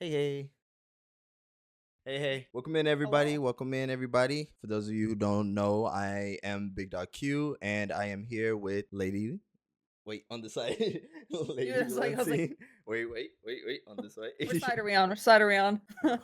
Hey, hey. Hey, hey. Welcome in, everybody. Hello. Welcome in, everybody. For those of you who don't know, I am BigDog Q, and I am here with Lady. Wait, on the side. Yeah, Lady I was like, Liltalen. Wait. On this side. which side are we on? Which side are we on? Oh.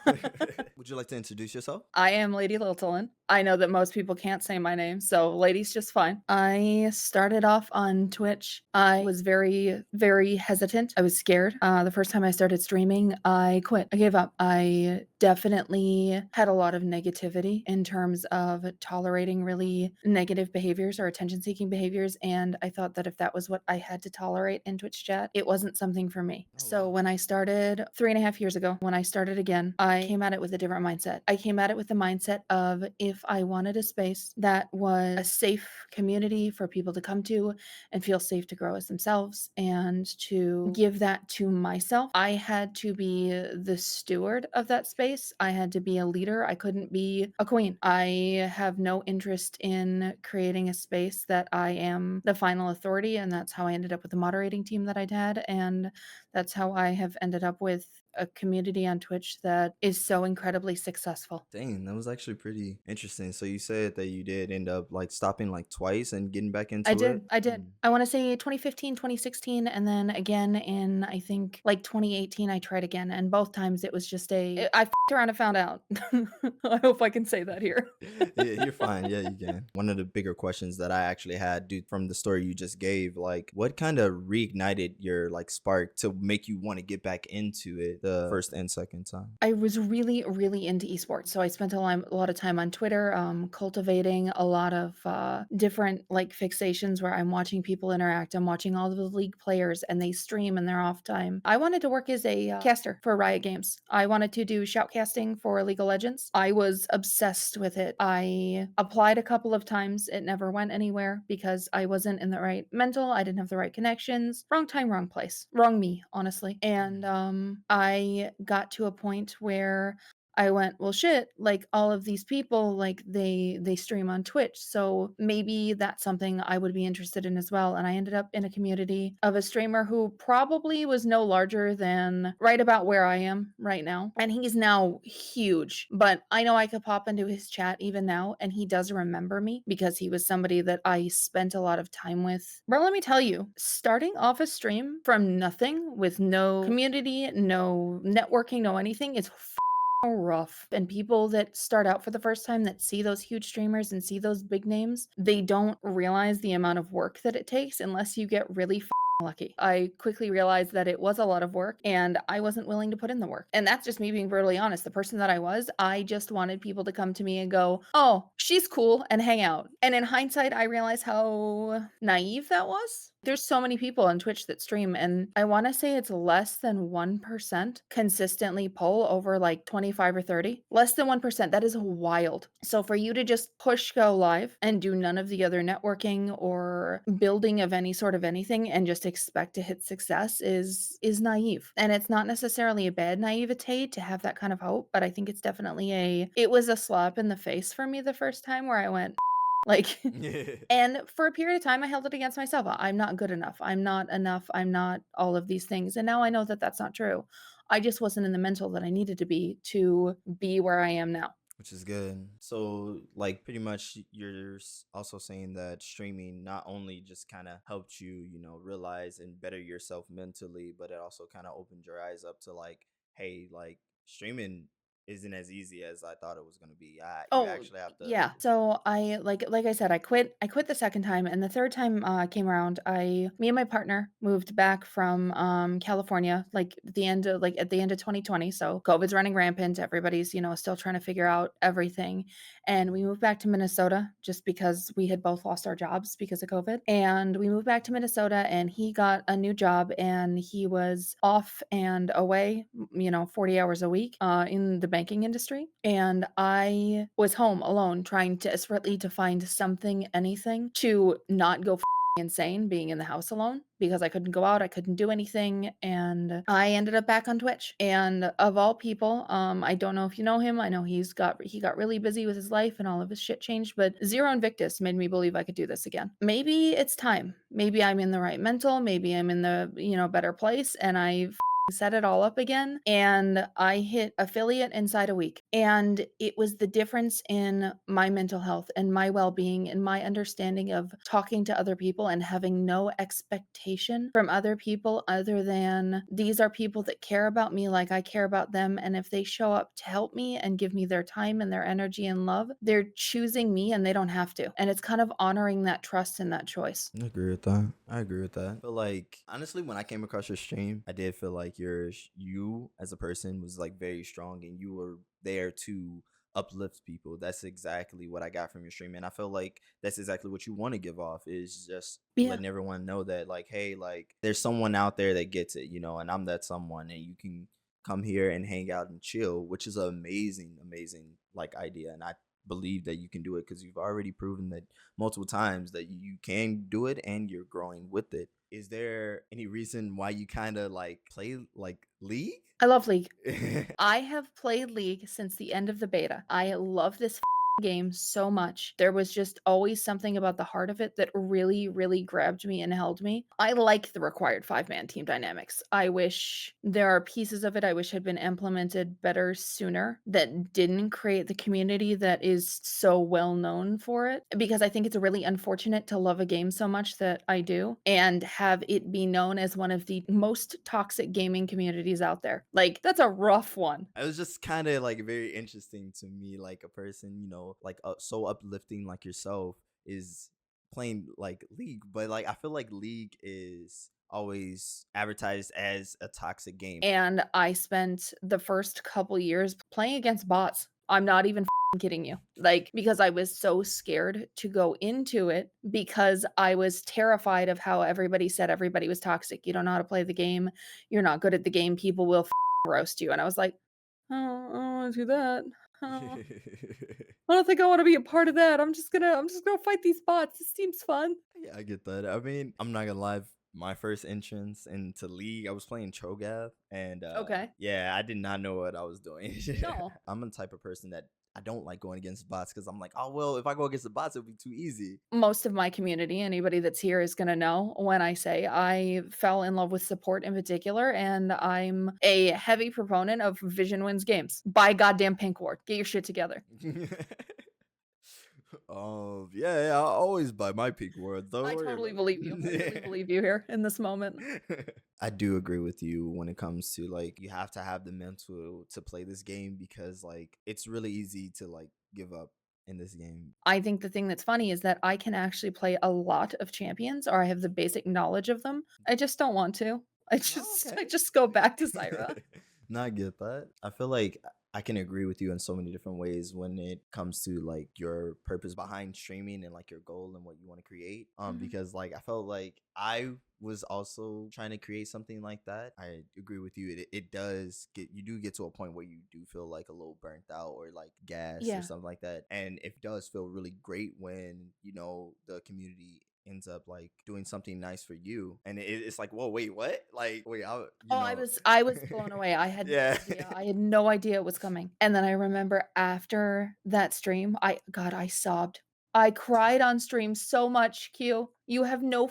Would you like to introduce yourself? I am Lady Liltalen. I know that most people can't say my name, so lady's just fine. I started off on Twitch. I was very, very hesitant. I was scared. The first time I started streaming, I quit. I gave up. I definitely had a lot of negativity in terms of tolerating really negative behaviors or attention seeking behaviors. And I thought that if that was what I had to tolerate in Twitch chat, it wasn't something for me. Oh, So wow. when I started 3.5 years ago, when I started again, I came at it with a different mindset. I came at it with the mindset of if I wanted a space that was a safe community for people to come to and feel safe to grow as themselves and to give that to myself, I had to be the steward of that space. I had to be a leader. I couldn't be a queen. I have no interest in creating a space that I am the final authority. And that's how I ended up with the moderating team that I'd had. And that's how I have ended up with a community on Twitch that is so incredibly successful. Dang, that was actually pretty interesting. So you said that you did end up like stopping like twice and getting back I into it. did. I did. Mm. I wanna say 2015, 2016, and then again in, I think, like, 2018, I tried again, and both times it was just I f***ed around and found out. I hope I can say that here. Yeah, you're fine. Yeah, you can. One of the bigger questions that I actually had, dude, from the story you just gave, like, what kind of reignited your like spark to make you want to get back into it the first and second time? I was really, really into esports, so I spent a lot of time on Twitter, cultivating a lot of different like fixations where I'm watching people interact. I'm watching all of the league players and they stream in their off time. I wanted to work as a caster for Riot Games. I wanted to do shoutcasting for League of Legends. I was obsessed with it. I applied a couple of times. It never went anywhere because I wasn't in the right mental. I didn't have the right connections. Wrong time, wrong place. Wrong me, honestly. And I got to a point where I went, well, shit, like all of these people, like they stream on Twitch. So maybe that's something I would be interested in as well. And I ended up in a community of a streamer who probably was no larger than right about where I am right now. And he's now huge, but I know I could pop into his chat even now and he does remember me because he was somebody that I spent a lot of time with. Bro, let me tell you, starting off a stream from nothing with no community, no networking, no anything is rough. And people that start out for the first time that see those huge streamers and see those big names, they don't realize the amount of work that it takes unless you get really lucky. I quickly realized that it was a lot of work and I wasn't willing to put in the work. And that's just me being brutally honest. The person that I was, I just wanted people to come to me and go, "Oh, she's cool," and hang out. And in hindsight, I realized how naive that was. There's so many people on Twitch that stream, and I want to say it's less than 1% consistently pull over like 25 or 30. Less than 1%. That is wild. So for you to just push go live and do none of the other networking or building of any sort of anything and just expect to hit success is naive. And it's not necessarily a bad naivete to have that kind of hope, but I think it's definitely it was a slap in the face for me the first time where I went like Yeah. and for a period of time, I held it against myself. I'm not good enough. I'm not enough. I'm not all of these things. And now I know that that's not true. I just wasn't in the mental that I needed to be where I am now. Which is good. So, like, pretty much, you're also saying that streaming not only just kind of helped you, realize and better yourself mentally, but it also kind of opened your eyes up to like, hey, like streaming isn't as easy as I thought it was gonna be. You Oh, actually have to. yeah. So I like I said, I quit the second time and the third time came around. Me and my partner moved back from California like at the end of 2020. So COVID's running rampant. Everybody's, still trying to figure out everything. And we moved back to Minnesota just because we had both lost our jobs because of COVID. And we moved back to Minnesota and he got a new job and he was off and away, 40 hours a week in the banking industry. And I was home alone trying desperately to find something, anything to not go insane being in the house alone because I couldn't go out, I couldn't do anything, and I ended up back on Twitch. And of all people, I don't know if you know him. I know he got really busy with his life and all of his shit changed, but Zero Invictus made me believe I could do this again. Maybe it's time. Maybe I'm in the right mental, maybe I'm in the, better place and I set it all up again, and I hit affiliate inside a week. And it was the difference in my mental health and my well-being and my understanding of talking to other people and having no expectation from other people other than these are people that care about me like I care about them. And if they show up to help me and give me their time and their energy and love, they're choosing me and they don't have to. And it's kind of honoring that trust and that choice. I agree with that. I agree with that. But like honestly, when I came across your stream, I did feel like you as a person was like very strong and you were there to uplift people. That's exactly what I got from your stream. And I feel like that's exactly what you want to give off is just Yeah. letting everyone know that like, hey, like there's someone out there that gets it, and I'm that someone and you can come here and hang out and chill, which is an amazing, amazing like idea. And I believe that you can do it because you've already proven that multiple times that you can do it and you're growing with it. Is there any reason why you kind of like play like League? I love League. I have played League since the end of the beta. I love this game so much. There was just always something about the heart of it that really, really grabbed me and held me. I like the required five-man team dynamics. I wish there are pieces of it I wish had been implemented better sooner that didn't create the community that is so well known for it. Because I think it's really unfortunate to love a game so much that I do and have it be known as one of the most toxic gaming communities out there. Like, that's a rough one. It was just kind of like very interesting to me, like a person, like so uplifting like yourself is playing like League, but like I feel like League is always advertised as a toxic game. And I spent the first couple years playing against bots. I'm not even kidding you. Like, because I was so scared to go into it because I was terrified of how everybody said everybody was toxic. You don't know how to play the game. You're not good at the game. People will roast you. And I was like, oh, I don't want to do that. Oh, I don't think I want to be a part of that. I'm just gonna fight these bots. This seems fun. Yeah, I get that. I mean, I'm not gonna lie. My first entrance into League, I was playing Cho'Gath, and Okay. yeah, I did not know what I was doing. No. I'm the type of person that I don't like going against bots because I'm like, oh well, if I go against the bots, it'll be too easy. Most of my community, anybody that's here is gonna know when I say I fell in love with support in particular, and I'm a heavy proponent of Vision Wins games. Buy a goddamn pink ward. Get your shit together. Yeah, I always buy my peak words. Don't I worry totally about believe you. I totally it. believe you here in this moment. I do agree with you when it comes to like you have to have the mental to play this game because like it's really easy to like give up in this game. I think the thing that's funny is that I can actually play a lot of champions, or I have the basic knowledge of them. I just don't want to. I Oh, just I okay. just go back to Zyra. No, I get that. I feel like I can agree with you in so many different ways when it comes to like your purpose behind streaming and like your goal and what you want to create. Mhm. Because like I felt like I was also trying to create something like that. I agree with you. It does get you do get to a point where you do feel like a little burnt out or like gas or Yeah. something like that. And it does feel really great when, the community ends up like doing something nice for you and it's like whoa wait what like wait I Oh, I was blown away. I had no yeah. idea. I had no idea it was coming. And then I remember after that stream, I sobbed. I cried on stream so much, Q. You have no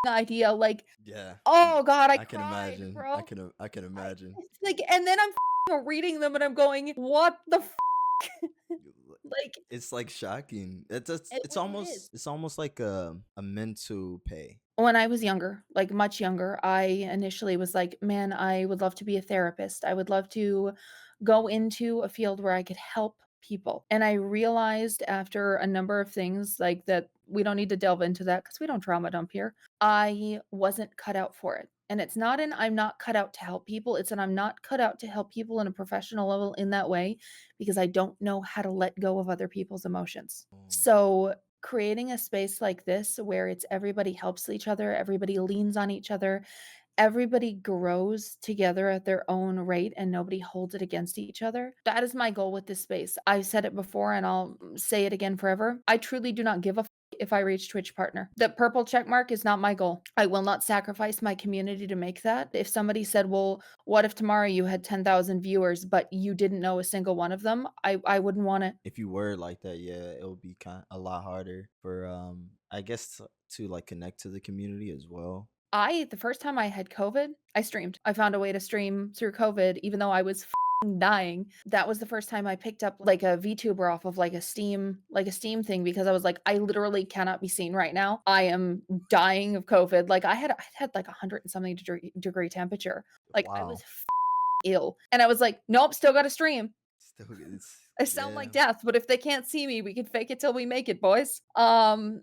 idea. Like, Yeah, oh god, I I can cried, imagine. I bro. can I can I imagine. it's like and then I'm reading them and I'm going, "What the like, It's like shocking. It's it is. almost like a mental pay. When I was younger, like much younger, I initially was like, "Man, I would love to be a therapist. I would love to go into a field where I could help people." And I realized after a number of things like that we don't need to delve into that because we don't trauma dump here. I wasn't cut out for it. And it's not an I'm not cut out to help people. It's an I'm not cut out to help people in a professional level in that way because I don't know how to let go of other people's emotions. Oh, So creating a space like this where it's everybody helps each other, everybody leans on each other, everybody grows together at their own rate and nobody holds it against each other. That is my goal with this space. I've said it before and I'll say it again forever. I truly do not give a if I reach Twitch partner. The purple check mark is not my goal. I will not sacrifice my community to make that. If somebody said, "Well, what if tomorrow you had 10,000 viewers but you didn't know a single one of them?" I wouldn't want it. if you were like that, yeah, it would be kind a lot harder for I guess to like connect to the community as well. The first time I had COVID, I streamed. I found a way to stream through COVID even though I was dying. That was the first time I picked up, like, a VTuber off of, like, a Steam thing because I was like, "I literally cannot be seen right now. I am dying of COVID." Like, I had, like, 100 and something degree temperature. Like, I was Wow. ill, and I was like, "Nope, still gotta stream." Still, it's I sound yeah. like death, but if they can't see me, we can fake it till we make it, boys. And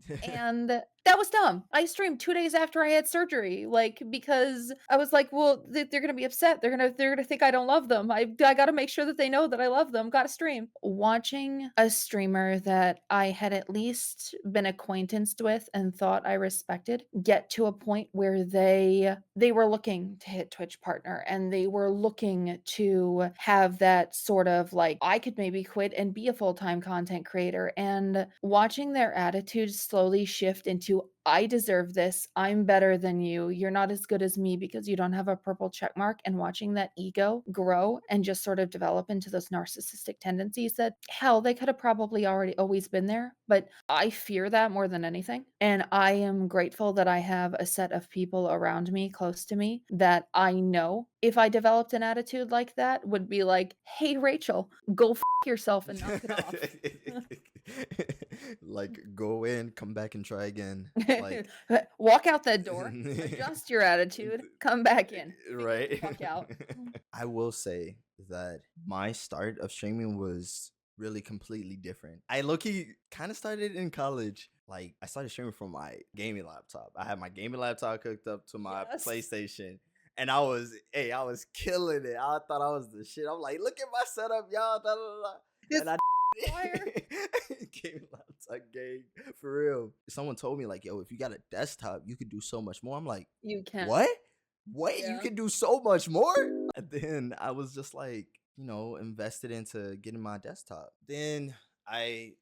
that was dumb. I streamed 2 days after I had surgery, like, because I was like, "Well, they're gonna be upset. They're gonna think I don't love them. I gotta make sure that they know that I love them. Gotta stream." Watching a streamer that I had at least been acquaintanced with and thought I respected get to a point where they were looking to hit Twitch partner, and they were looking to have that sort of, like, I could maybe quit and be a full-time content creator, and watching their attitudes slowly shift into, "I deserve this. I'm better than you. You're not as good as me because you don't have a purple check mark," and watching that ego grow and just sort of develop into those narcissistic tendencies that, hell, they could have probably already always been there, but I fear that more than anything, and I am grateful that I have a set of people around me, close to me, that I know if I developed an attitude like that would be like, "Hey, Rachel, go yourself and knock it off." Like, go in, come back and try again. Like, Walk out that door, adjust your attitude, come back in, figure it the right? fuck out. I will say that my start of streaming was really completely different. I low-key kind of started in college. Like, I started streaming from my gaming laptop. I had my gaming laptop hooked up to my Yes. PlayStation. And I was killing it. I thought I was the shit. I'm like, look at my setup, y'all. Da, da, da, da." This And I fire. gaming laptop game for real. Someone told me like, yo, if you got a desktop, you could do so much more. I'm like, You can. what? Wait, you Yeah. can do so much more? And then I was just like, invested into getting my desktop. Then I,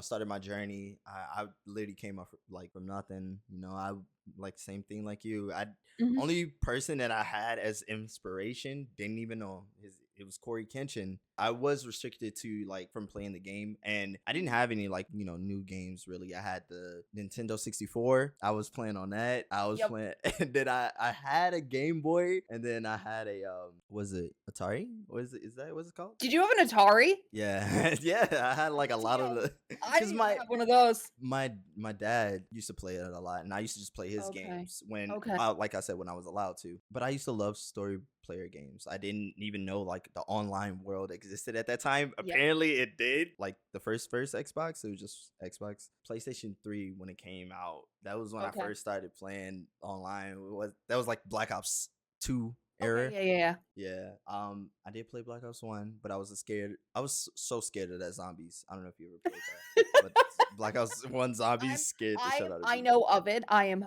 started my journey. I literally came up like from nothing. I like same thing like you. I Mhm. only person that I had as inspiration didn't even know it was Corey Kenshin. I was restricted to like from playing the game, and I didn't have any like new games really. I had the Nintendo 64. I was playing on that. I was Yep. playing, and then I had a Game Boy, and then I had a was it Atari? What is it? Is that what's it called? Did you have an Atari? Yeah, yeah. I had like a lot of Damn. the I because didn't even my have one of those. my dad used to play it a lot, and I used to just play his Okay. games when, Okay. like I said, when I was allowed to. But I used to love story player games. I didn't even know like the online world existed at that time. Yep. Apparently, it did. Like the first Xbox, it was just Xbox. PlayStation 3 when it came out. That was when I Okay. first started playing online. That was like Black Ops 2 Okay, era. yeah, yeah, yeah. Yeah. I did play Black Ops 1, but I was scared. I was so scared of that zombies. I don't know if you ever played that. But Black Ops 1 zombies I'm scared the shit out of I me. know of it. I am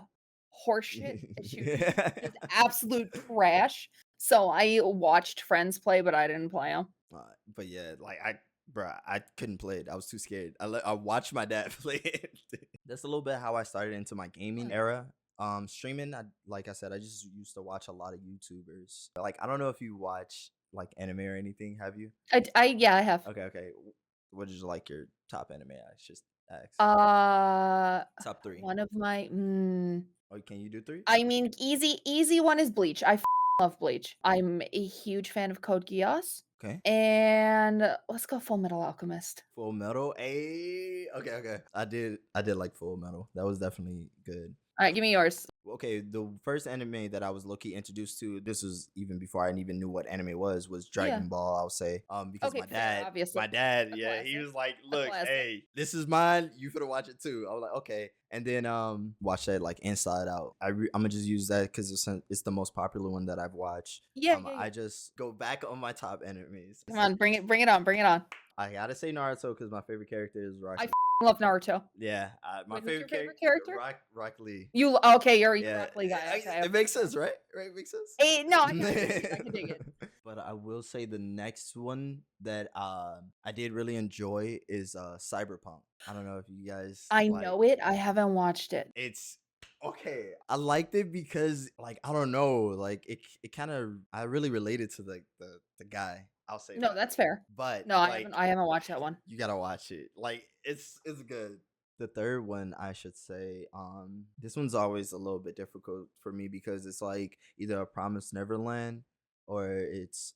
horseshit at shooting, just absolute trash. So I watched friends play, but I didn't play them. But yeah, like bruh, I couldn't play it. I was too scared. I watched my dad play it. That's a little bit how I started into my gaming era. Streaming, like I said, I just used to watch a lot of YouTubers. Like, I don't know if you watch like anime or anything. Have you? Yeah, I have. Okay, okay. What is like your top anime? I just asked. Uh, Top three. one of my Oh, can you do three? I mean, easy one is Bleach. I love Bleach. I'm a huge fan of Code Geass, Okay. and let's go Full Metal Alchemist. Full Metal. A. Okay, okay. I did like Full Metal. That was definitely good. All right, give me yours. Okay, the first anime that I was low-key introduced to, this was even before I even knew what anime was Yeah. Dragon Ball, I'll say. Because Okay, my fair, dad, obviously. my dad, A yeah, he classic. was like, A look, classic. hey, this is mine. You finna watch it too. I was like, okay. And then watch that like Inside Out. I'm gonna just use that because it's the most popular one that I've watched. Yeah, yeah, I yeah. just go back on my top animes. Come on, bring it on, bring it on. I gotta say Naruto because my favorite character is I Rocky. love Naruto. Yeah, my Wait, who's your favorite favorite character, character? Rock Lee. You okay, you're a Yeah, Rock Lee guy. Okay, it okay, makes okay. sense, right? Right, it makes sense. No, I can dig it. I can dig it. But I will say the next one that I did really enjoy is Cyberpunk. I don't know if you guys I like know it. I haven't watched it. it's okay. I liked it because like I don't know, like it kind of I really related to the guy. I'll say No, that. that's fair. But No, like I haven't watched that one. you gotta watch it. Like it's good. The third one, I should say, this one's always a little bit difficult for me because it's like either a Promised Neverland or it's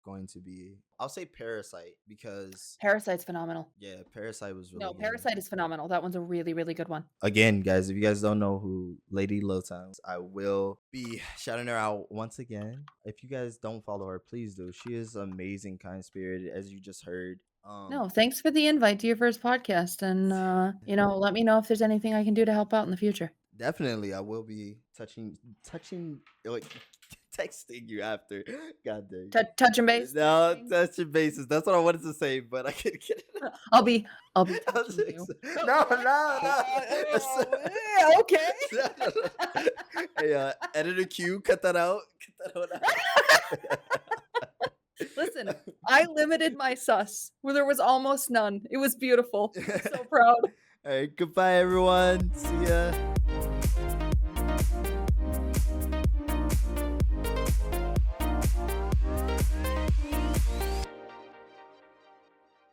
going to be, I'll say Parasite because Parasite's phenomenal. yeah, Parasite was No, really good. Parasite is phenomenal. That one's a really, really good one. Again, guys, if you guys don't know who Lady Liltalen is, I will be shouting her out once again. If you guys don't follow her, please do. She is amazing, kind spirited, as you just heard. No, thanks for the invite to your first podcast, and, let me know if there's anything I can do to help out in the future. Definitely, I will be touching, like, texting you after. God dang. Touching base, No, texting. touching bases. That's what I wanted to say, but I couldn't get it. I'll be I'll be I was touching like, you. no, no, no. Yeah, okay. No, no, no. Hey, editor Q, cut that out. Cut that one Listen, out. I limited my sus where there was almost none. It was beautiful. I'm so proud. All right, goodbye, everyone. See ya.